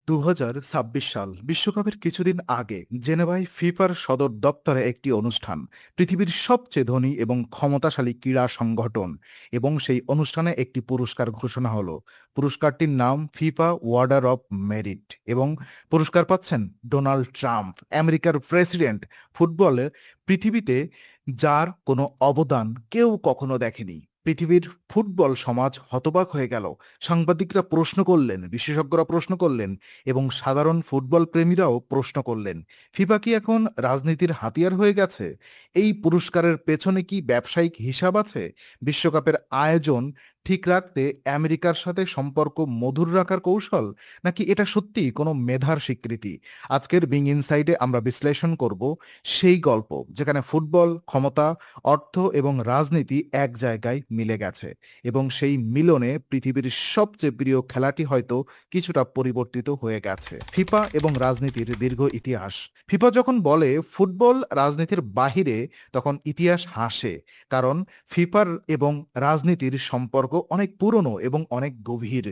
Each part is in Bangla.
2026 সাল বিশ্বকাপের কিছুদিন আগে জেনেভায় ফিফার সদর দপ্তরে একটি অনুষ্ঠান, পৃথিবীর সবচেয়ে ধনী এবং ক্ষমতাশালী ক্রীড়া সংগঠন, এবং সেই অনুষ্ঠানে একটি পুরস্কার ঘোষণা হলো। পুরস্কারটির নাম ফিফা ওয়ার্ডার অব মেরিট, এবং পুরস্কার পাচ্ছেন ডোনাল্ড ট্রাম্প, আমেরিকার প্রেসিডেন্ট। ফুটবলে পৃথিবীতে যার কোনো অবদান কেউ কখনো দেখেনি। পৃথিবীর ফুটবল সমাজ হতবাক হয়ে গেল। সাংবাদিকরা প্রশ্ন করলেন, বিশেষজ্ঞরা প্রশ্ন করলেন, এবং সাধারণ ফুটবল প্রেমীরাও প্রশ্ন করলেন, ফিফা কি এখন রাজনীতির হাতিয়ার হয়ে গেছে? এই পুরস্কারের পেছনে কি ব্যবসায়িক হিসাব আছে? বিশ্বকাপের আয়োজন ঠিক রাখতে আমেরিকার সাথে সম্পর্ক মধুর রাখার কৌশল, নাকি এটা সত্যিই কোনো মেধার স্বীকৃতি? আজকের বিং ইনসাইডে আমরা বিশ্লেষণ করব সেই গল্প যেখানে ফুটবল, ক্ষমতা, অর্থ এবং রাজনীতি এক জায়গায় মিলে গেছে, এবং সেই মিলনে পৃথিবীর সবচেয়ে প্রিয় খেলাটি হয়তো কিছুটা পরিবর্তিত হয়ে গেছে। ফিফা এবং রাজনীতির দীর্ঘ ইতিহাস। ফিফা যখন বলে ফুটবল রাজনীতির বাহিরে, তখন ইতিহাস হাসে। কারণ ফিফার এবং রাজনীতির সম্পর্ক অনেক পুরনো এবং অনেক গভীর।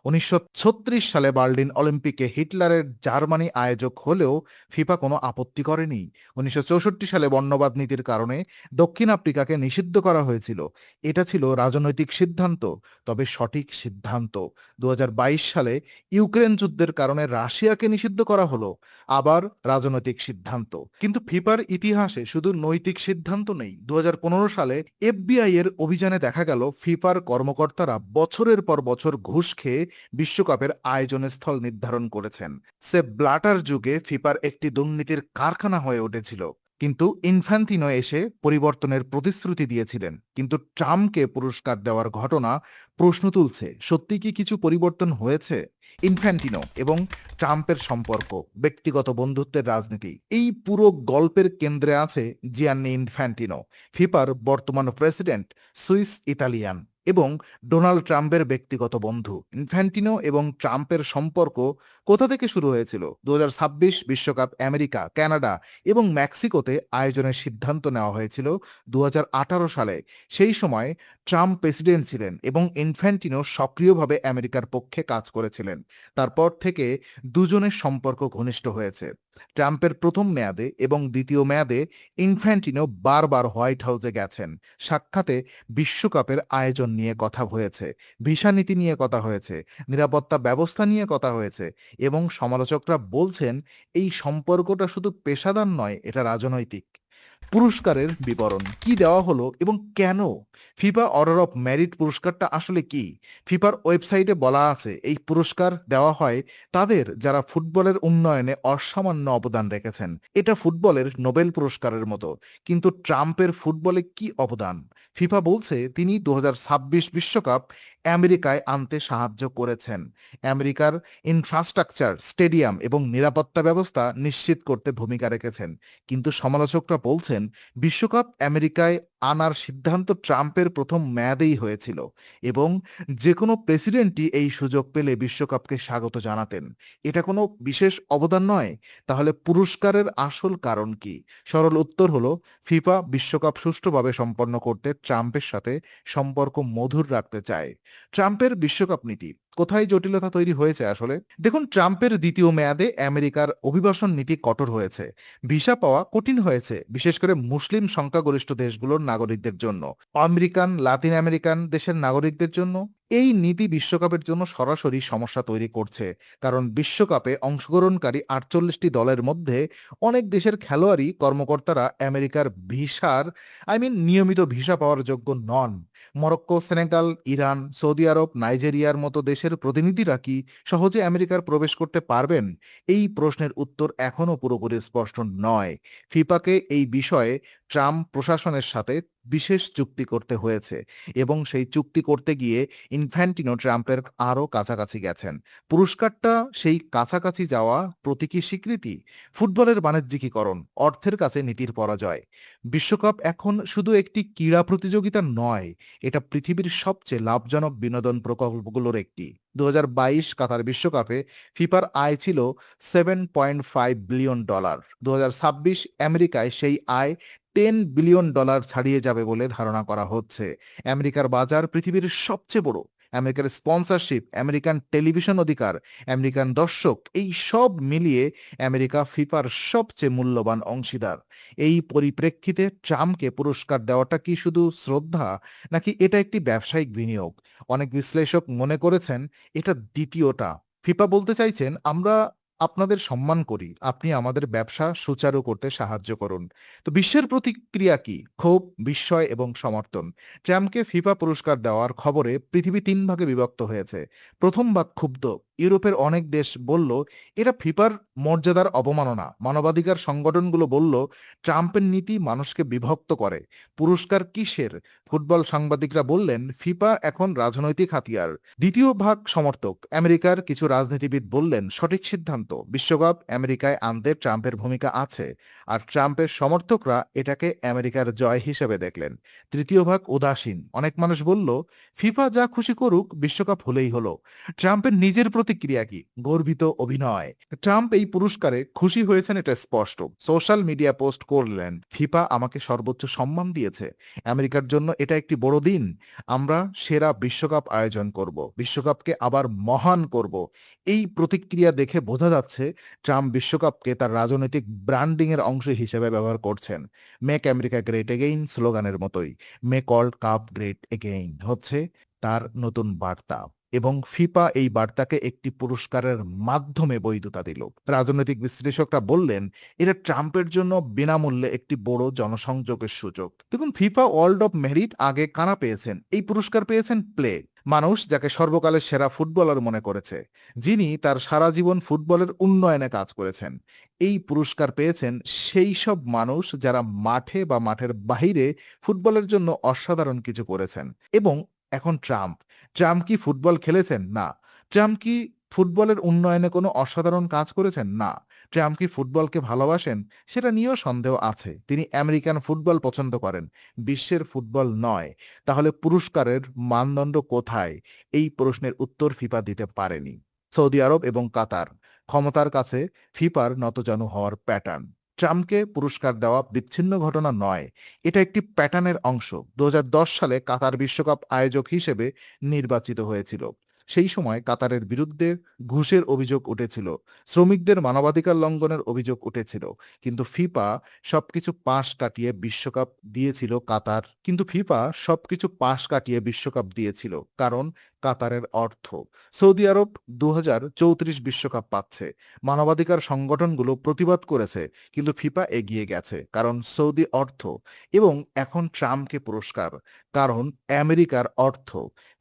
1936 সালে বার্লিন অলিম্পিকে হিটলারের জার্মানি আয়োজক হলেও ফিফা কোনো আপত্তি করেনি। 1964 সালে বর্ণবাদ নীতির কারণে দক্ষিণ আফ্রিকাকে নিষিদ্ধ করা হয়েছিল। এটা ছিল রাজনৈতিক সিদ্ধান্ত, তবে সঠিক সিদ্ধান্ত। 2022 সালে ইউক্রেন যুদ্ধের কারণে রাশিয়াকে নিষিদ্ধ করা হলো, আবার রাজনৈতিক সিদ্ধান্ত। কিন্তু ফিফার ইতিহাসে শুধু নৈতিক সিদ্ধান্ত নেই। 2015 সালে এফবিআই এর অভিযানে দেখা গেল ফিফার কর্মকর্তারা বছরের পর বছর ঘুষ খেয়ে বিশ্বকাপের আয়োজনের স্থল নির্ধারণ করেছেন। সেপ ব্লাটার যুগে ফিফার একটি দুর্নীতির কারখানা হয়ে উঠেছিল। কিন্তু ইনফ্যান্তিনো এসে পরিবর্তনের প্রতিশ্রুতি দিয়েছিলেন। কিন্তু ট্রাম্পকে পুরস্কার দেওয়ার ঘটনা প্রশ্ন তুলছে, সত্যি কি কিছু পরিবর্তন হয়েছে? ইনফ্যান্টিনো এবং ট্রাম্পের সম্পর্ক, ব্যক্তিগত বন্ধুত্বের রাজনীতি, এই পুরো গল্পের কেন্দ্রে আছে জিয়ান্নি ইনফ্যান্টিনো, ফিফার বর্তমান প্রেসিডেন্ট, সুইস ইতালিয়ান, এবং ডোনাল্ড ট্রাম্পের ব্যক্তিগত বন্ধু। ইনফ্যান্টিনো এবং ট্রাম্পের সম্পর্ক কোথা থেকে শুরু হয়েছিল? 2026 বিশ্বকাপ আমেরিকা, কানাডা এবং মেক্সিকোতে আয়োজনের সিদ্ধান্ত নেওয়া হয়েছিল 2018 সালে। সেই সময় ট্রাম্প প্রেসিডেন্ট ছিলেন এবং ইনফ্যান্টিনো সক্রিয়ভাবে আমেরিকার পক্ষে কাজ করেছিলেন। তারপর থেকে দুজনের সম্পর্ক ঘনিষ্ঠ হয়েছে। ট্রাম্পের প্রথম মেয়াদে এবং দ্বিতীয় মেয়াদে ইনফ্যান্টিনো বারবার হোয়াইট হাউসে গেছেন। সাক্ষাতে বিশ্বকাপের আয়োজন নিয়ে কথা হয়েছে, ভিসা নীতি নিয়ে কথা হয়েছে, নিরাপত্তা ব্যবস্থা নিয়ে কথা হয়েছে, এবং সমালোচকরা বলছেন এই সম্পর্কটা শুধু পেশাদার নয়, এটা রাজনৈতিক। পুরস্কারের বিবরণ কি দেওয়া হলো এবং কেন? ফিফা অর্ডার অফ মেরিট পুরস্কারটা আসলে কি? ফিফার ওয়েবসাইটে বলা আছে এই পুরস্কার দেওয়া হয় তাদের যারা ফুটবলের উন্নয়নে অসামান্য অবদান রেখেছেন। এটা ফুটবলের নোবেল পুরস্কারের মতো। কিন্তু ট্রাম্পের ফুটবলে কি অবদান? ফিফা বলছে তিনি 2026 বিশ্বকাপ আমেরিকায় আনতে সাহায্য করেছেন। আমেরিকার ইনফ্রাস্ট্রাকচার, স্টেডিয়াম এবং নিরাপত্তা ব্যবস্থা নিশ্চিত করতে ভূমিকা রেখেছেন। কিন্তু সমালোচকরা বলছেন বিশ্বকাপ আমেরিকায় আনার সিদ্ধান্ত ট্রাম্পের প্রথম মেয়াদেই হয়েছিল, এবং যে কোনো প্রেসিডেন্টই এই সুযোগ পেলে বিশ্বকাপকে স্বাগত জানাতেন। এটা কোনো বিশেষ অবদান নয়। তাহলে পুরস্কারের আসল কারণ কি? সরল উত্তর হলো ফিফা বিশ্বকাপ সুষ্ঠুভাবে সম্পন্ন করতে ট্রাম্পের সাথে সম্পর্ক মধুর রাখতে চায়। ট্রাম্পের বিশ্বকাপ নীতি কোথায় জটিলতা তৈরি হয়েছে আসলে? দেখুন, ট্রাম্পের দ্বিতীয় মেয়াদে আমেরিকার অভিবাসন নীতি কঠোর হয়েছে। ভিসা পাওয়া কঠিন হয়েছে, বিশেষ করে মুসলিম সংখ্যাগরিষ্ঠ দেশগুলোর নাগরিকদের জন্য। আমেরিকান, লাতিন আমেরিকান দেশের নাগরিকদের জন্য এই নীতি বিশ্বকাপের জন্য সরাসরি সমস্যা তৈরি করছে। কারণ বিশ্বকাপে অংশগ্রহণকারী 48টি দলের মধ্যে অনেক দেশের খেলোয়াড়ই কর্মকর্তারা আমেরিকার ভিসার নিয়মিত ভিসা পাওয়ার যোগ্য নন। মরক্কো, সেনেগাল, ইরান, সৌদি আরব, নাইজেরিয়ার মতো দেশের প্রতিনিধিরা কি সহজে আমেরিকার প্রবেশ করতে পারবেন? এই প্রশ্নের উত্তর এখনো পুরোপুরি স্পষ্ট নয়। ফিফাকে এই বিষয়ে ট্রাম্প প্রশাসনের সাথে বিশেষ চুক্তি করতে হয়েছে, এবং সেই চুক্তি করতে গিয়ে ইনফ্যান্টিনো ট্রাম্পের আরও কাছাকাছি গেছেন। পুরস্কারটা সেই কাছাকাছি যাওয়া প্রতীকী স্বীকৃতি। ফুটবলের বাণিজ্যিকীকরণ, অর্থের কাছে নীতির পরাজয়। বিশ্বকাপ এখন শুধু একটি ক্রীড়া প্রতিযোগিতা নয়, এটা পৃথিবীর সবচেয়ে লাভজনক বিনোদন প্রকল্পগুলোর একটি। 2022 কাতার বিশ্বকাপে ফিফার আয় ছিল $7.5 বিলিয়ন। 2026 আমেরিকায় সেই আয় $10 বিলিয়ন ছাড়িয়ে যাবে বলে ধারণা করা হচ্ছে। আমেরিকার বাজার পৃথিবীর সবচেয়ে বড়, আমেরিকার স্পন্সরশিপ, আমেরিকান টেলিভিশন অধিকার, আমেরিকান দর্শক, এই সব মিলিয়ে আমেরিকা ফিফার সবচেয়ে মূল্যবান অংশীদার। এই পরিপ্রেক্ষিতে ট্রাম্পকে পুরস্কার দেওয়াটা কি শুধু শ্রদ্ধা, নাকি এটা একটি ব্যবসায়িক বিনিয়োগ? অনেক বিশ্লেষক মনে করেছেন এটা দ্বিতীয়টা। ফিফা বলতে চাইছেন, আমরা আপনাদের সম্মান করি, আপনি আমাদের ব্যবসা সুচারু করতে সাহায্য করুন। তো বিশ্বের প্রতিক্রিয়া কি? ক্ষোভ, বিস্ময় এবং সমর্থন। ট্রাম্পকে ফিফা পুরস্কার দেওয়ার খবরে পৃথিবী তিন ভাগে বিভক্ত হয়েছে। প্রথম ভাগ ক্ষুব্ধ। ইউরোপের অনেক দেশ বলল এটা ফিফার মর্যাদার অবমাননা। মানবাধিকার সংগঠনগুলো বলল ট্রাম্পের নীতি মানুষকে বিভক্ত করে। পুরস্কার কিসের? ফুটবল সাংবাদিকরা বললেন ফিফা এখন রাজনৈতিক হাতিয়ার। দ্বিতীয় ভাগ সমর্থক। আমেরিকার কিছু রাজনীতিবিদ বললেন সঠিক সিদ্ধান্ত, বিশ্বকাপ আমেরিকায় আনতে ট্রাম্পের ভূমিকা আছে। আর ট্রাম্পের সমর্থকরা এটাকে আমেরিকার জয় হিসেবে দেখলেন। তৃতীয় ভাগ উদাসীন। অনেক মানুষ বলল ফিফা যা খুশি করুক, বিশ্বকাপ হলেই হলো। ট্রাম্পের নিজের প্রতিক্রিয়া কি? গর্বিত অভিনয়। ট্রাম্প এই পুরস্কারে খুশি হয়েছেন এটা স্পষ্ট। সোশ্যাল মিডিয়া পোস্ট করলেন ফিফা আমাকে সর্বোচ্চ সম্মান দিয়েছে, আমেরিকার জন্য এটা একটি বড় দিন। আমরা সেরা বিশ্বকাপ আয়োজন করব, বিশ্বকাপকে আবার মহান করব। এই প্রতিক্রিয়া দেখে বোঝা যাচ্ছে ট্রাম্প বিশ্বকাপকে তার রাজনৈতিক ব্র্যান্ডিং এর অংশ হিসেবে ব্যবহার করছেন। মেক আমেরিকা গ্রেট এগেইন স্লোগানের মতোই make world cup great again হচ্ছে তার নতুন বার্তা। এবং ফিফা এই বার্তাকে একটি পুরস্কারের মাধ্যমে বৈধতা দিল। রাজনৈতিক বিশ্লেষকরা বললেন এটা ট্রাম্পের জন্য বিনামূল্যে একটি বড় জনসংযোগের সুযোগ। দেখুন, ফিফা ওয়ার্ল্ড অফ মেরিট আগে কারা পেয়েছেন? এই পুরস্কার পেয়েছেন প্লে, মানুষ যাকে সর্বকালের সেরা ফুটবলার মনে করেছে, যিনি তার সারা জীবন ফুটবলের উন্নয়নে কাজ করেছেন। এই পুরস্কার পেয়েছেন সেই সব মানুষ যারা মাঠে বা মাঠের বাহিরে ফুটবলের জন্য অসাধারণ কিছু করেছেন। এবং এখন ট্রাম্প, ট্রাম্প কি ফুটবল খেলেছেন? না। ট্রাম্প কি ফুটবলের উন্নয়নে কোনো অসাধারণ কাজ করেছেন? না। ট্রাম্প কি ফুটবলকে ভালোবাসেন? সেটা নিয়েও সন্দেহ আছে। তিনি আমেরিকান ফুটবল পছন্দ করেন, বিশ্বের ফুটবল নয়। তাহলে পুরস্কারের মানদণ্ড কোথায়? এই প্রশ্নের উত্তর ফিফা দিতে পারেনি। সৌদি আরব এবং কাতার, ক্ষমতার কাছে ফিফার নতজানু হওয়ার প্যাটার্ন। ট্রাম্পকে পুরস্কার দেওয়া বিচ্ছিন্ন ঘটনা নয়, এটা একটি প্যাটার্নের অংশ। 2010 সালে কাতার বিশ্বকাপ আয়োজক হিসেবে নির্বাচিত হয়েছিল। সেই সময় কাতারের বিরুদ্ধে ঘুষের অভিযোগ উঠেছিল, শ্রমিকদের মানবাধিকার লঙ্ঘনের অভিযোগ উঠেছিল। কিন্তু ফিফা সবকিছু পাশ কাটিয়ে বিশ্বকাপ দিয়েছিল কাতার। কারণ কাতারের অর্থ। সৌদি আরব 2034 বিশ্বকাপ পাচ্ছে। মানবাধিকার সংগঠনগুলো প্রতিবাদ করেছে, কিন্তু ফিফা এগিয়ে গেছে কারণ সৌদি অর্থ। এবং এখন ট্রাম্পকে পুরস্কার, কারণ আমেরিকার অর্থ।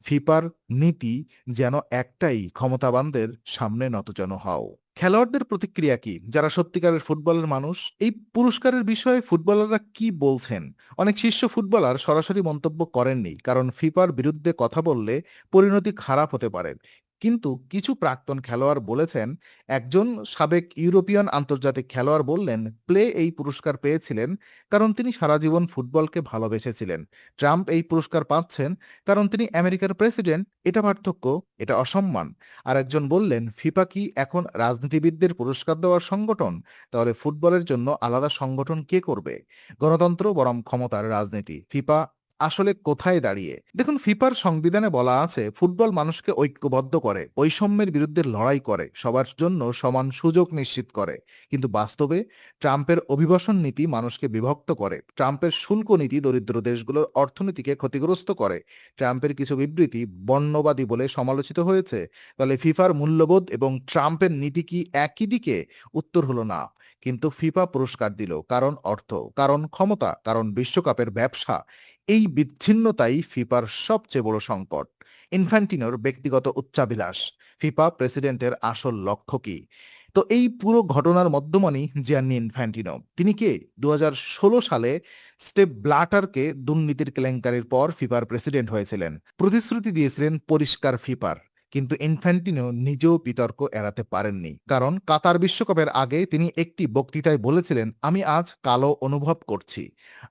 ফিফার নীতি যেন একটাই, ক্ষমতাবানদের সামনে নতজানু হও। খেলোয়াড়দের প্রতিক্রিয়া কি, যারা সত্যিকারের ফুটবলের মানুষ? এই পুরস্কারের বিষয়ে ফুটবলাররা কি বলছেন? অনেক শীর্ষ ফুটবলার সরাসরি মন্তব্য করেননি, কারণ ফিফার বিরুদ্ধে কথা বললে পরিণতি খারাপ হতে পারে। কিন্তু কিছু প্রাক্তন খেলোয়াড় বলেছেন। একজন সাবেক ইউরোপিয়ান আন্তর্জাতিক খেলোয়াড় বললেন প্লে এই পুরস্কার পেয়েছিলেন কারণ তিনি সারা জীবন ফুটবলকে ভালোবেসেছিলেন। ট্রাম্প এই পুরস্কার পাচ্ছেন কারণ তিনি আমেরিকার প্রেসিডেন্ট। এটা পার্থক্য, এটা অসম্মান। আর একজন বললেন ফিফা কি এখন রাজনীতিবিদদের পুরস্কার দেওয়ার সংগঠন? তাহলে ফুটবলের জন্য আলাদা সংগঠন কে করবে? গণতন্ত্র বরং ক্ষমতার রাজনীতি। ফিফা আসলে কোথায় দাঁড়িয়ে? দেখুন, ফিফার সংবিধানে বলা আছে ফুটবল মানুষকে ঐক্যবদ্ধ করে, বৈষম্যের বিরুদ্ধে লড়াই করে, সবার জন্য সমান সুযোগ নিশ্চিত করে। কিন্তু বাস্তবে ট্রাম্পের অভিবাসন নীতি মানুষকে বিভক্ত করে। ট্রাম্পের শুল্ক নীতি দরিদ্র দেশগুলোর অর্থনীতিকে ক্ষতিগ্রস্ত করে। ট্রাম্পের কিছু বিবৃতি বর্ণবাদী বলে সমালোচিত হয়েছে। তাহলে ফিফার মূল্যবোধ এবং ট্রাম্পের নীতি কি একই দিকে? উত্তর হলো না। কিন্তু ফিফা পুরস্কার দিল কারণ অর্থ, কারণ ক্ষমতা, কারণ বিশ্বকাপের ব্যবসা। এই বিচ্ছিন্নতাই ফিফার সবচেয়ে বড় সংকট। ইনফ্যান্টিনোর ব্যক্তিগত উচ্চাভিলাষ, ফিফা প্রেসিডেন্টের আসল লক্ষ্য কি? তো এই পুরো ঘটনার মধ্যমণি জিয়ান্নি ইনফ্যান্টিনো। তিনি কে? 2016 সালে স্টেপ ব্লাটারকে দুর্নীতির কেলেঙ্কারির পর ফিফার প্রেসিডেন্ট হয়েছিলেন। প্রতিশ্রুতি দিয়েছিলেন পরিষ্কার ফিফার। কিন্তু ইনফ্যান্টিনো নিজেও বিতর্ক এড়াতে পারেননি, কারণ কাতার বিশ্বকাপের আগে তিনি একটি বক্তৃতায় বলেছিলেন আমি আজ কালো অনুভব করছি,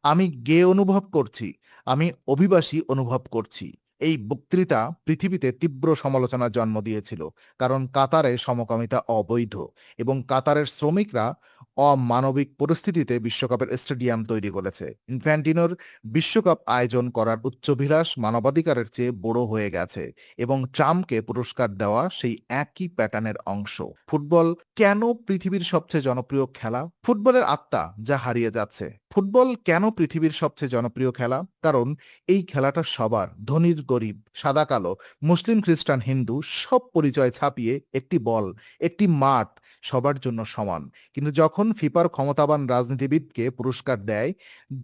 আমি গে অনুভব করছি, আমি অভিবাসী অনুভব করছি। এই বক্তৃতা পৃথিবীতে তীব্র সমালোচনার জন্ম দিয়েছিল, কারণ কাতারে সমকামিতা অবৈধ এবং কাতারের শ্রমিকরা অমানবিক পরিস্থিতিতে বিশ্বকাপের স্টেডিয়াম তৈরি করেছে। ইনফ্যান্টিনোর বিশ্বকাপ আয়োজন করার উচ্চাভিলাষ মানবাধিকারের চেয়ে বড় হয়ে গেছে এবং ট্রাম্পকে পুরস্কার দেওয়া সেই একই প্যাটার্নের অংশ। ফুটবল কেন পৃথিবীর সবচেয়ে জনপ্রিয় খেলা? ফুটবলের আত্মা যা হারিয়ে যাচ্ছে। ফুটবল কেন পৃথিবীর সবচেয়ে জনপ্রিয় খেলা? কারণ এই খেলাটা সবার, ধনীর গরিব, সাদা কালো, মুসলিম খ্রিস্টান হিন্দু সব পরিচয় ছাপিয়ে একটি বল, একটি মাঠ সবার জন্য সমান। কিন্তু যখন ফিফার ক্ষমতাবান রাজনীতিবিদকে পুরস্কার দেয়,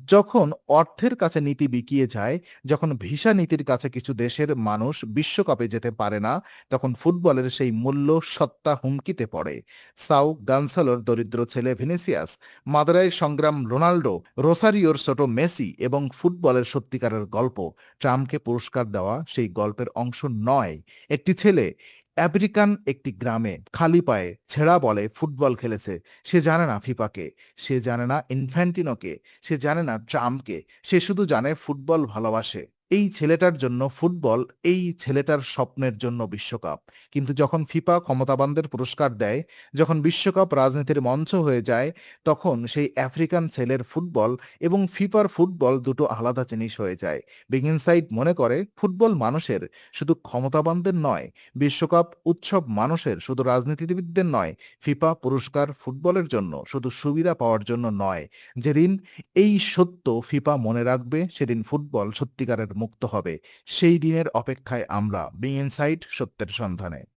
যখন অর্থের কাছে নীতি বিকিয়ে যায়, যখন ভিসা নীতির কাছে কিছু দেশের মানুষ বিশ্বকাপে যেতে পারে না, তখন ফুটবলের সেই মূল্য সত্তা হুমকিতে পড়ে। সাউ গানসালোর দরিদ্র ছেলে ভিনিসিয়াস, মাদারাইয়ের সংগ্রাম রোনাল্ডো, রোসারিওর ছোট মেসি এবং ফুটবলের সত্যিকারের গল্প। ট্রাম্পকে পুরস্কার দেওয়া সেই গল্পের অংশ নয়। একটি ছেলে আমেরিকান একটি গ্রামে খালি পায়ে ছেঁড়া বলে ফুটবল খেলেছে। সে জানে না ফিফাকে, সে জানে না ইনফ্যান্টিনোকে, সে জানে না ট্রাম্পকে। সে শুধু জানে ফুটবল ভালোবাসে। এই ছেলেটার জন্য ফুটবল, এই ছেলেটার স্বপ্নের জন্য বিশ্বকাপ। কিন্তু যখন ফিফা ক্ষমতাবানদের পুরস্কার দেয়, যখন বিশ্বকাপ রাজনীতির মঞ্চ হয়ে যায়, তখন সেই আফ্রিকান ছেলের ফুটবল এবং ফিফার ফুটবল দুটো আলাদা জিনিস হয়ে যায়। বিগ ইনসাইট মনে করে ফুটবল মানুষের, শুধু ক্ষমতাবানদের নয়। বিশ্বকাপ উৎসব মানুষের, শুধু রাজনীতিবিদদের নয়। ফিফা পুরস্কার ফুটবলের জন্য, শুধু সুবিধা পাওয়ার জন্য নয়। যেদিন এই সত্য ফিফা মনে রাখবে, সেদিন ফুটবল সত্যিকারের মুক্ত হবে। সেই দিনের অপেক্ষায় আমরা, বিং ইনসাইট সত্যের সন্ধানে।